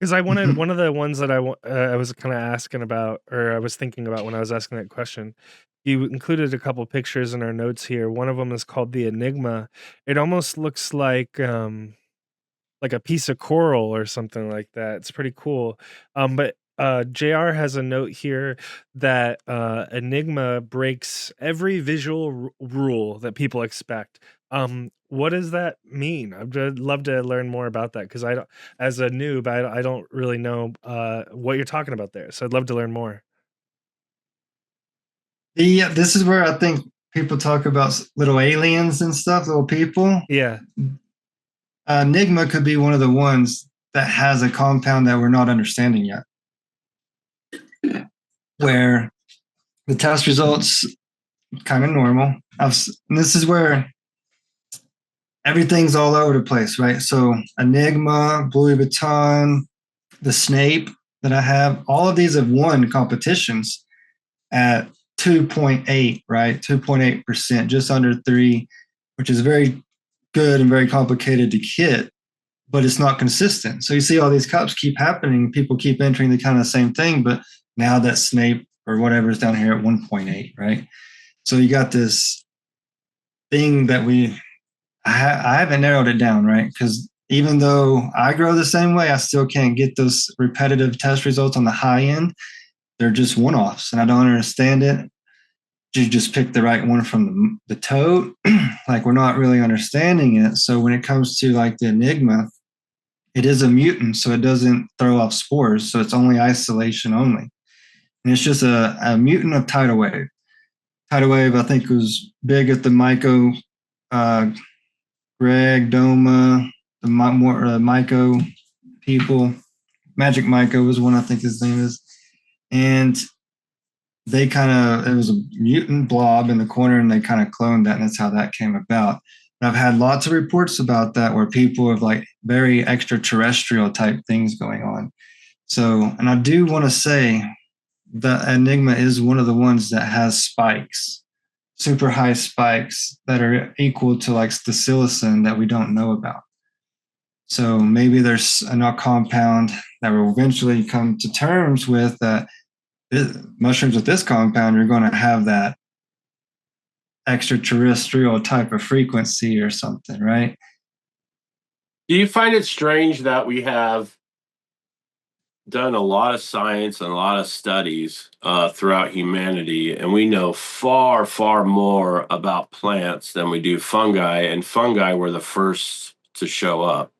Because I wanted one of the ones that I was kind of asking about, or I was thinking about when I was asking that question. You included a couple pictures in our notes here. One of them is called the Enigma. It almost looks like a piece of coral or something like that. It's pretty cool. But JR has a note here that Enigma breaks every visual rule that people expect. What does that mean? I'd love to learn more about that because as a noob, I don't really know what you're talking about there. So I'd love to learn more. Yeah, this is where I think people talk about little aliens and stuff, little people. Yeah. Enigma could be one of the ones that has a compound that we're not understanding yet, where the test results kind of normal. And this is where everything's all over the place, right? So Enigma, Louis Vuitton, the Snape that I have, all of these have won competitions at 2.8, right? 2.8%, just under 3, which is very good and very complicated to kit, but it's not consistent. So you see all these cups keep happening. People keep entering the kind of same thing, but now that Snape or whatever is down here at 1.8, right? So you got this thing that I haven't narrowed it down, right? Because even though I grow the same way, I still can't get those repetitive test results on the high end. They're just one-offs, and I don't understand it. You just pick the right one from the tote. Like, we're not really understanding it. So when it comes to like the Enigma, it is a mutant, so it doesn't throw off spores. So it's only isolation only. And it's just a mutant of tidal wave. Tidal wave, I think, was big at the Myco, Greg, Doma, the Myco people. Magic Myco was one, I think his name is. And they it was a mutant blob in the corner, and they kind of cloned that, and that's how that came about. And I've had lots of reports about that where people have like very extraterrestrial type things going on. So, and I do want to say that Enigma is one of the ones that has spikes, super high spikes that are equal to like the psilocin that we don't know about. So maybe there's a compound that will eventually come to terms with that. Mushrooms with this compound are going to have that extraterrestrial type of frequency or something, right? Do you find it strange that we have done a lot of science and a lot of studies throughout humanity, and we know far, far more about plants than we do fungi, and fungi were the first to show up?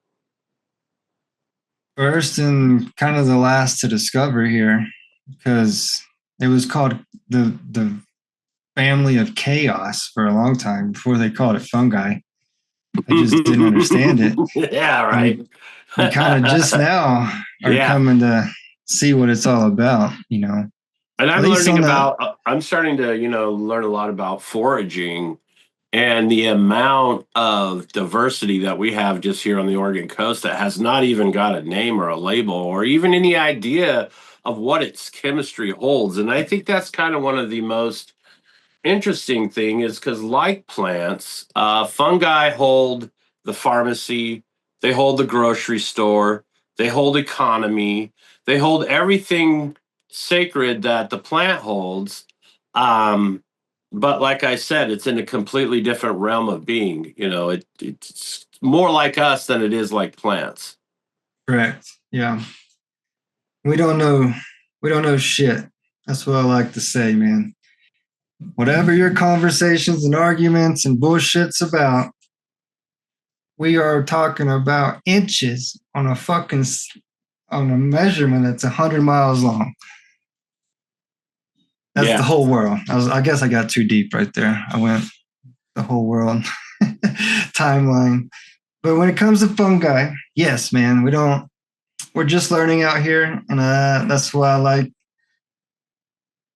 First and kind of the last to discover here, because it was called the family of chaos for a long time before they called it fungi. I just didn't understand it. Yeah, right. We kind of just now are coming to see what it's all about, you know. And I'm starting to, learn a lot about foraging and the amount of diversity that we have just here on the Oregon coast that has not even got a name or a label or even any idea of what its chemistry holds. And I think that's kind of one of the most interesting thing is because like plants, fungi hold the pharmacy, they hold the grocery store, they hold economy, they hold everything sacred that the plant holds. But like I said, it's in a completely different realm of being. It's more like us than it is like plants. Correct. Yeah. We don't know shit. That's what I like to say, man. Whatever your conversations and arguments and bullshit's about, we are talking about inches on a measurement that's 100 miles long. That's the whole world. I guess I got too deep right there. I went the whole world timeline. But when it comes to fungi, yes, man, we're just learning out here. And that's why I like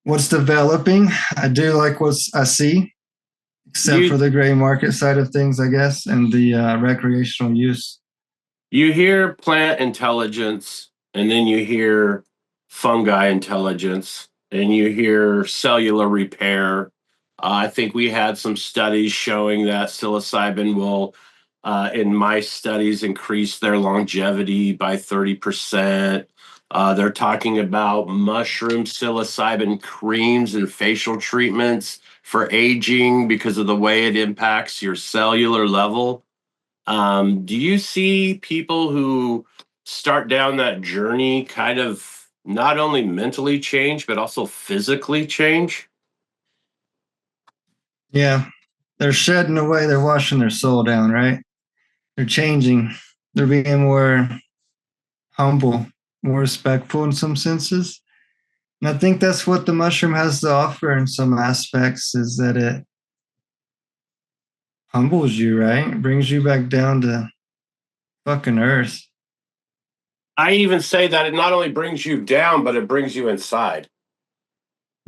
what's developing. I do like what I see, except for the gray market side of things, I guess, and the recreational use. You hear plant intelligence, and then you hear fungi intelligence, and you hear cellular repair. I think we had some studies showing that psilocybin will, in mice studies, increase their longevity by 30%. They're talking about mushroom psilocybin creams and facial treatments for aging because of the way it impacts your cellular level. Do you see people who start down that journey kind of not only mentally change, but also physically change? Yeah. They're shedding away, they're washing their soul down, right? They're changing. They're being more humble, more respectful in some senses. And I think that's what the mushroom has to offer in some aspects is that it humbles you, right? It brings you back down to fucking earth. I even say that it not only brings you down, but it brings you inside.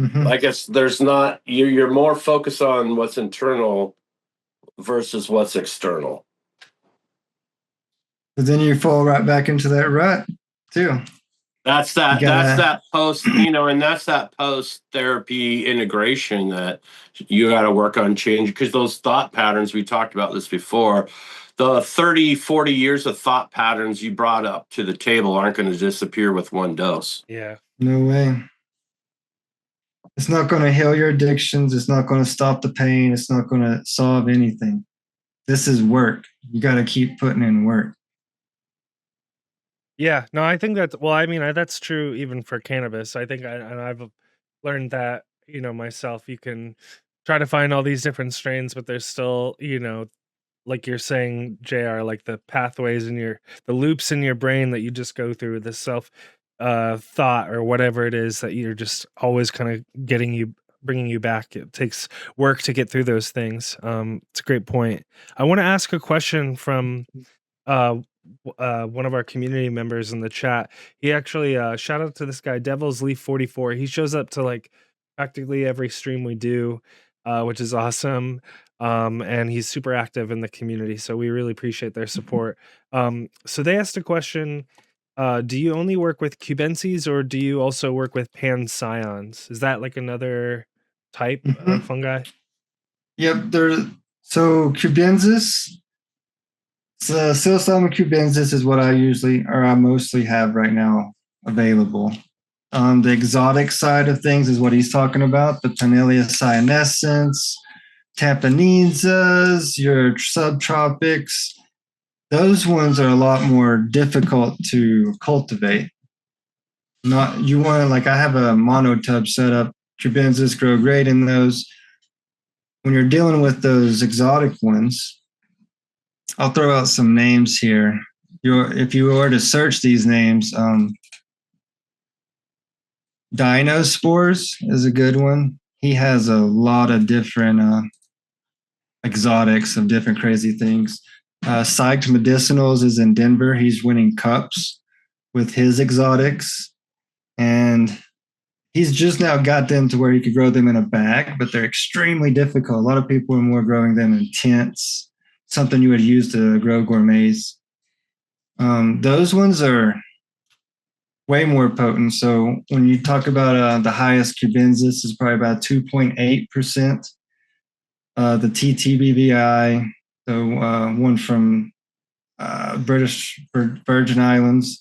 Mm-hmm. I guess there's not, you're more focused on what's internal versus what's external. But then you fall right back into that rut too. That's that post, and that's that post therapy integration that you got to work on change because those thought patterns, we talked about this before, the 30, 40 years of thought patterns you brought up to the table aren't going to disappear with one dose. Yeah. No way. It's not going to heal your addictions. It's not going to stop the pain. It's not going to solve anything. This is work. You got to keep putting in work. Yeah, no, I think that's true even for cannabis. I think I've learned that, myself, you can try to find all these different strains, but there's still, like you're saying, JR, like the pathways the loops in your brain that you just go through, the self thought or whatever it is that you're just always kind of bringing you back. It takes work to get through those things. It's a great point. I want to ask a question from one of our community members in the chat. He actually shout out to this guy Devil's Leaf 44. He shows up to like practically every stream we do, which is awesome. And he's super active in the community, so we really appreciate their support. So they asked a question: do you only work with cubensis, or do you also work with pancyons? Is that like another type of fungi? Yep. So cubensis. So psilocybin cubensis is what I mostly have right now available. The exotic side of things is what he's talking about, the Panelia cyanescens, Tampanizas, your subtropics. Those ones are a lot more difficult to cultivate. You want to, like, I have a monotub set up. Cubensis grow great in those. When you're dealing with those exotic ones, I'll throw out some names here. If you were to search these names, Dinospores is a good one. He has a lot of different exotics of different crazy things. Psyched Medicinals is in Denver. He's winning cups with his exotics. And he's just now got them to where you could grow them in a bag, but they're extremely difficult. A lot of people are more growing them in tents, something you would use to grow gourmets. Those ones are way more potent. So when you talk about the highest cubensis is probably about 2.8%. The TTBVI, the one from British Virgin Islands,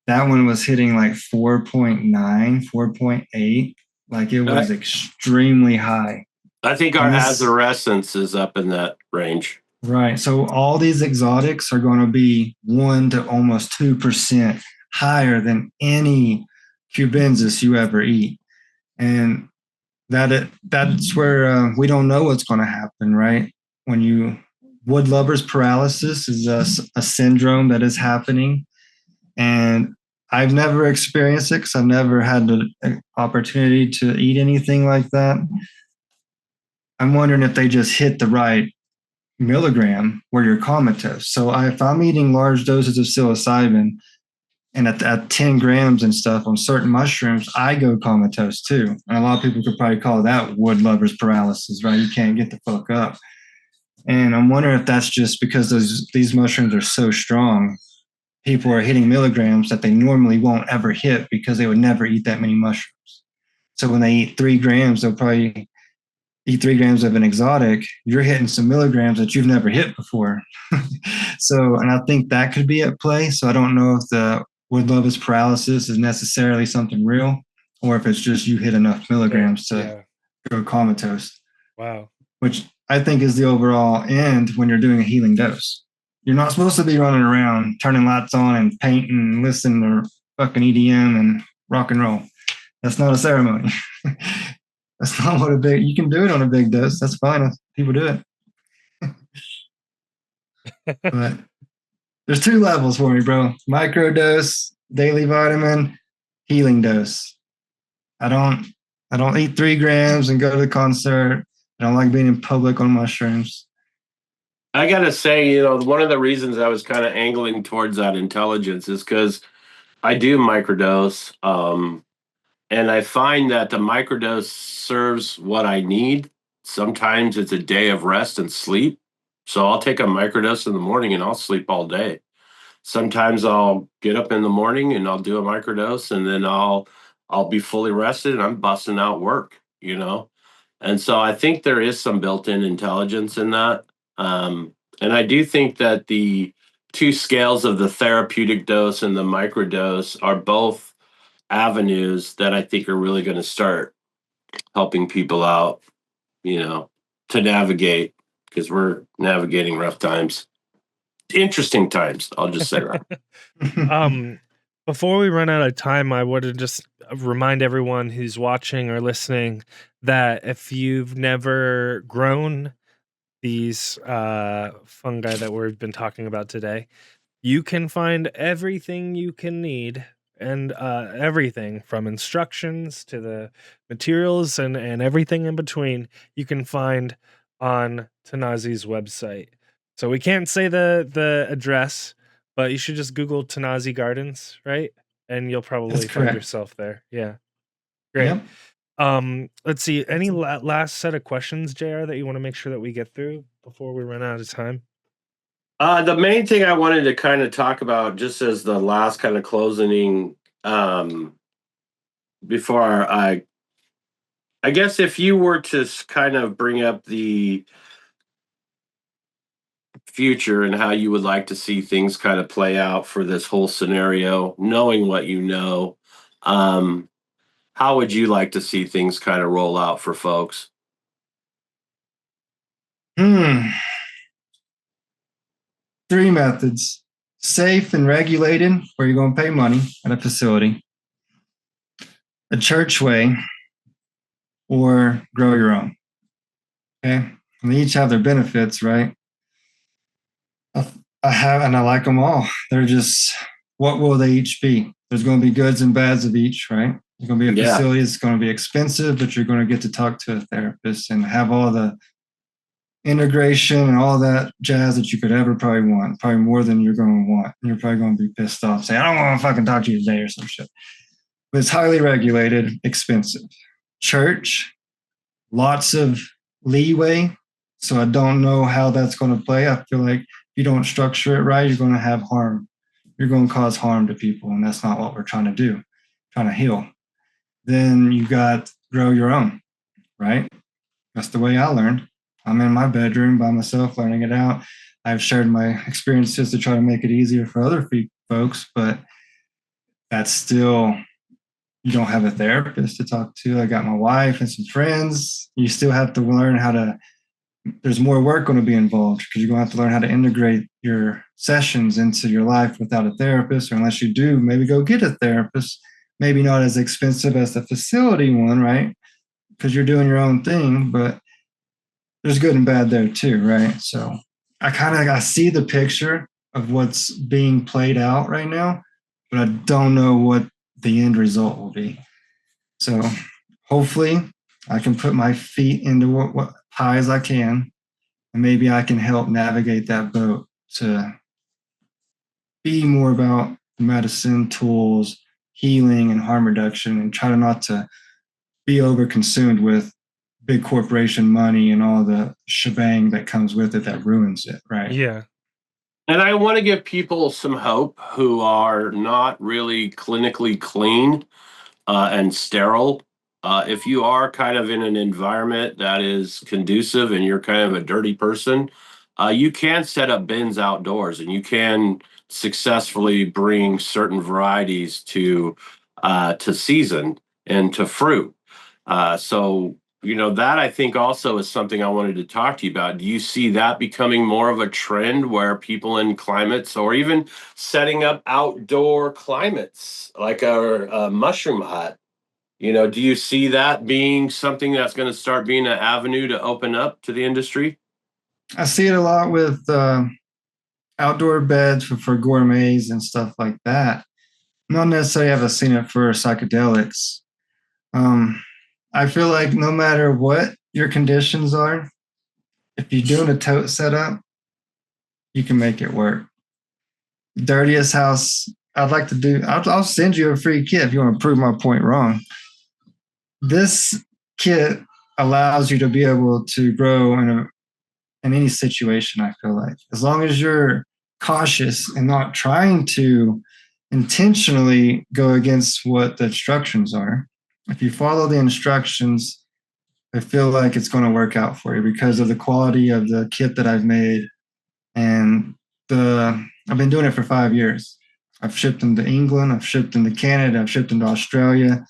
that one was hitting like 4.9, 4.8. Like it was extremely high. I think our Azarescence is up in that range. Right. So all these exotics are going to be 1 to almost 2% higher than any cubensis you ever eat. And that's where we don't know what's going to happen, right? Wood lovers paralysis is a syndrome that is happening. And I've never experienced it because I've never had the opportunity to eat anything like that. I'm wondering if they just hit the right milligram where you're comatose. So if I'm eating large doses of psilocybin and at 10 grams and stuff on certain mushrooms, I go comatose too. And a lot of people could probably call that wood lovers paralysis, right? You can't get the fuck up. And I'm wondering if that's just because these mushrooms are so strong. People are hitting milligrams that they normally won't ever hit because they would never eat that many mushrooms. So when they eat 3 grams, they'll probably eat 3 grams of an exotic. You're hitting some milligrams that you've never hit before. So, and I think that could be at play. So I don't know if the wood lovers paralysis is necessarily something real, or if it's just you hit enough milligrams to go comatose. Wow. Which I think is the overall end when you're doing a healing dose. You're not supposed to be running around turning lights on and painting and listening to fucking EDM and rock and roll. That's not a ceremony. That's not what you can do it on a big dose. That's fine. People do it. But there's 2 levels for me, bro. Micro dose, daily vitamin, healing dose. I don't eat 3 grams and go to the concert. I don't like being in public on mushrooms. I got to say, one of the reasons I was kind of angling towards that intelligence is because I do microdose. And I find that the microdose serves what I need. Sometimes it's a day of rest and sleep. So I'll take a microdose in the morning and I'll sleep all day. Sometimes I'll get up in the morning and I'll do a microdose and then I'll be fully rested and I'm busting out work. And so I think there is some built-in intelligence in that. And I do think that the 2 scales of the therapeutic dose and the microdose are both avenues that I think are really going to start helping people out, to navigate, because we're navigating rough times. Interesting times, I'll just say that. Before we run out of time, I want to just remind everyone who's watching or listening that if you've never grown these fungi that we've been talking about today, you can find everything you can need and everything from instructions to the materials and everything in between you can find on Tanasi's website. So we can't say the address, but you should just Google Tanasi Gardens, right? And you'll probably find yourself there. Yeah. Great. Yep. Let's see. Any last set of questions, JR, that you want to make sure that we get through before we run out of time? The main thing I wanted to kind of talk about, just as the last kind of closing, before I guess if you were to kind of bring up the future and how you would like to see things kind of play out for this whole scenario, knowing what you know, how would you like to see things kind of roll out for folks? 3 methods: safe and regulated, where you're going to pay money at a facility, a church way, or grow your own. Okay. And they each have their benefits, right? I have, and I like them all. They're just, what will they each be? There's going to be goods and bads of each, right? There's going to be a Yeah. facility that's going to be expensive, but you're going to get to talk to a therapist and have all the integration and all that jazz that you could ever probably want, probably more than you're going to want. You're probably going to be pissed off, saying, I don't want to fucking talk to you today or some shit. But it's highly regulated, expensive. Church, lots of leeway. So I don't know how that's going to play. I feel like if you don't structure it right, you're going to have harm. You're going to cause harm to people. And that's not what we're trying to do, trying to heal. Then you got grow your own, right? That's the way I learned. I'm in my bedroom by myself, learning it out. I've shared my experiences to try to make it easier for other folks, but that's still, you don't have a therapist to talk to. I got my wife and some friends. You still have to learn how to, there's more work going to be involved because you're going to have to learn how to integrate your sessions into your life without a therapist, or unless you do, maybe go get a therapist. Maybe not as expensive as the facility one, right? Because you're doing your own thing, but there's good and bad there too, right? So I see the picture of what's being played out right now, but I don't know what the end result will be. So hopefully I can put my feet into what high as I can, and maybe I can help navigate that boat to be more about medicine, tools, healing, and harm reduction, and try to not to be over consumed with big corporation money and all the shebang that comes with it that ruins it, right? Yeah. And I want to give people some hope who are not really clinically clean and sterile. If you are kind of in an environment that is conducive and you're kind of a dirty person, you can set up bins outdoors and you can successfully bring certain varieties to season and to fruit. So that I think also is something I wanted to talk to you about. Do you see that becoming more of a trend where people in climates, or even setting up outdoor climates like a mushroom hut? Do you see that being something that's going to start being an avenue to open up to the industry? I see it a lot with outdoor beds for gourmets and stuff like that. Not necessarily have I seen it for psychedelics. I feel like no matter what your conditions are, if you're doing a tote setup, you can make it work. Dirtiest house I'd like to do, I'll send you a free kit if you want to prove my point wrong. This kit allows you to be able to grow in any situation, I feel like. As long as you're cautious and not trying to intentionally go against what the instructions are. If you follow the instructions, I feel like it's going to work out for you because of the quality of the kit that I've made. And I've been doing it for 5 years. I've shipped them to England, I've shipped them to Canada, I've shipped them to Australia.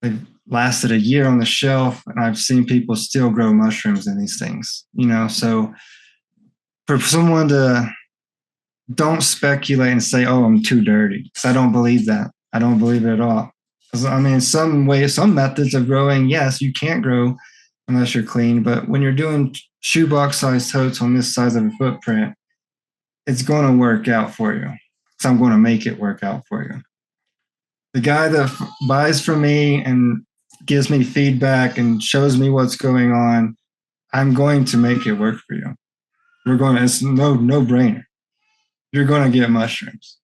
They've lasted a year on the shelf, and I've seen people still grow mushrooms in these things, so for someone to don't speculate and say, oh, I'm too dirty, because I don't believe that. I don't believe it at all. I mean, some methods of growing, yes, you can't grow unless you're clean, but when you're doing shoebox sized totes on this size of a footprint, it's going to work out for you. So I'm going to make it work out for you. The guy that buys from me and gives me feedback and shows me what's going on, I'm going to make it work for you. It's no brainer. You're going to get mushrooms.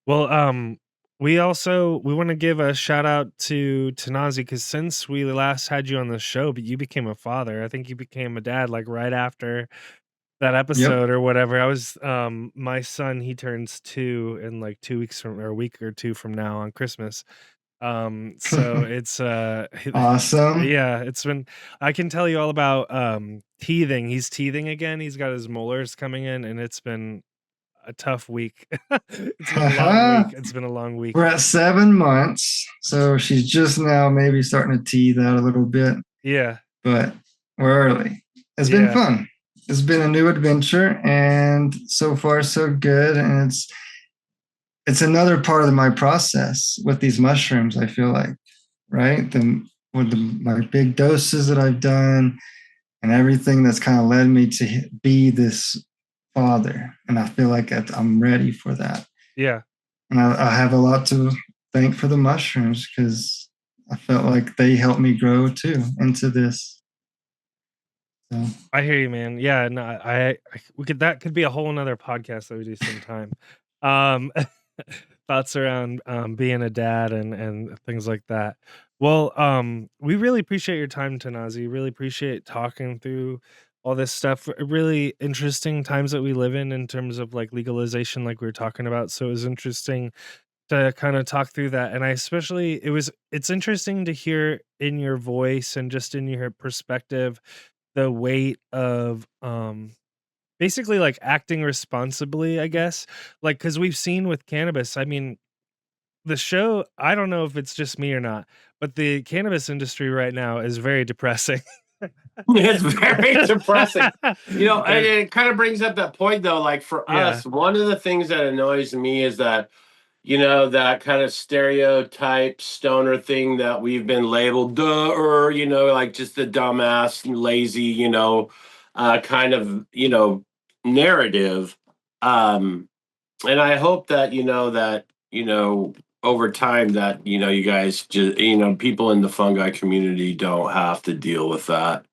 Well, we want to give a shout out to Tanasi, because since we last had you on the show, but you became a father. I think you became a dad like right after that episode or whatever. I was my son, he turns 2 in like 2 weeks from, or a week or 2 from now on Christmas. So it's awesome. Yeah, it's been, I can tell you all about teething. He's teething again. He's got his molars coming in, and it's been a tough week. It's been a long week. It's been a long week. We're at 7 months, so she's just now maybe starting to teeth out a little bit. Yeah, but we're early. It's been fun. It's been a new adventure, and so far so good. And it's another part of my process with these mushrooms, I feel like, right? My big doses that I've done, and everything that's kind of led me to be this father. And I feel like I'm ready for that. Yeah. And I have a lot to thank for the mushrooms because I felt like they helped me grow too into this. So I hear you, man. Yeah, no, that could be a whole another podcast that we do sometime. Um, thoughts around being a dad and things like that. Well, we really appreciate your time, Tanasi. Really appreciate talking through all this stuff. Really interesting times that we live in terms of like legalization, like we were talking about. So it was interesting to kind of talk through that. And it's interesting to hear in your voice and just in your perspective the weight of basically like acting responsibly, I guess. Like cuz we've seen with cannabis, I mean, the show, I don't know if it's just me or not, but the cannabis industry right now is very depressing. It's very depressing. And And- it kind of brings up that point though. Like for yeah. us, one of the things that annoys me is that, that kind of stereotype stoner thing that we've been labeled, duh, or, like just the dumbass, lazy, kind of, narrative. And I hope that, over time that, you guys just, people in the fungi community don't have to deal with that,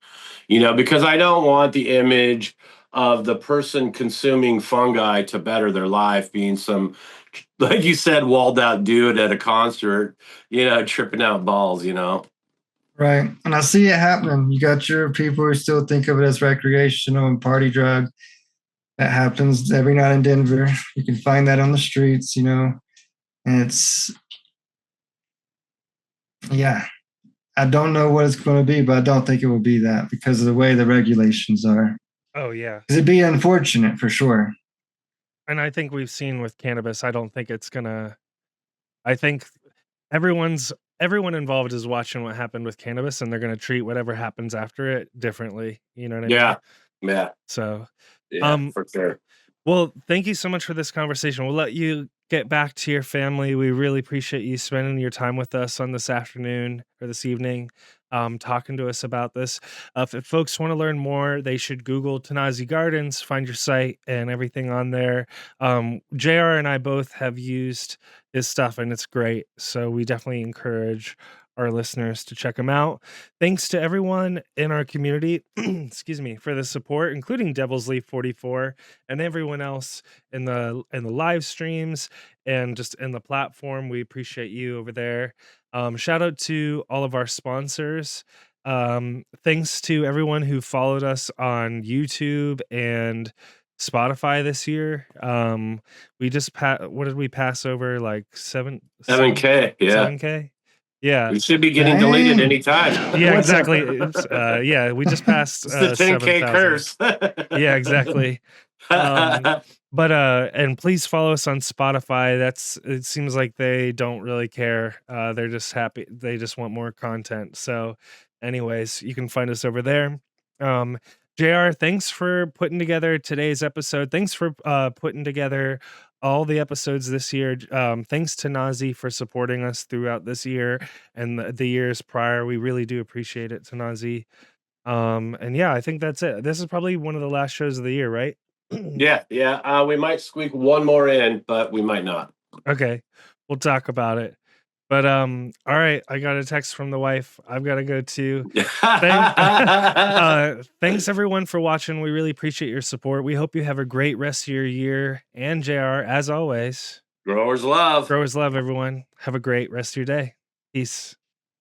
because I don't want the image of the person consuming fungi to better their life being some, like you said, walled out dude at a concert, tripping out balls. right. And I see it happening. You got your people who still think of it as recreational and party drug. That happens every night in Denver. You can find that on the streets, and yeah, I don't know what it's going to be, but I don't think it will be that because of the way the regulations are. Oh yeah. Because it'd be unfortunate for sure. And I think we've seen with cannabis, I don't think it's gonna I think everyone involved is watching what happened with cannabis and they're gonna treat whatever happens after it differently. You know what I mean? Yeah. Yeah. So Yeah, um for sure. well, thank you so much for this conversation. We'll let you get back to your family. We really appreciate you spending your time with us on this afternoon or this evening, talking to us about this. If folks want to learn more, they should Google Tanasi Gardens, find your site and everything on there. JR and I both have used his stuff and it's great. So we definitely encourage our listeners to check them out. Thanks to everyone in our community, excuse me, for the support, including Devil's Leaf 44 and everyone else in the live streams and just in the platform. We appreciate you over there. Shout out to all of our sponsors. Thanks to everyone who followed us on YouTube and Spotify this year. We just what did we pass over? Like 7K. Yeah. 7K. Yeah. We should be getting deleted Dang. anytime. Yeah, What's up? exactly. Yeah, we just passed It's the 10K 7,000. curse. Yeah, exactly. But and please follow us on Spotify. It seems like they don't really care. They're just happy. They just want more content. So anyways, you can find us over there. JR, thanks for putting together today's episode. Thanks for putting together all the episodes this year. Thanks to Nazi for supporting us throughout this year and the years prior. We really do appreciate it, Nazi. And yeah, I think that's it. This is probably one of the last shows of the year, right? Yeah. We might squeak one more in, but we might not. Okay, we'll talk about it. But all right, I got a text from the wife. I've got to go too. Thanks everyone for watching. We really appreciate your support. We hope you have a great rest of your year. And JR, as always, Growers love. growers love everyone. Have a great rest of your day. Peace.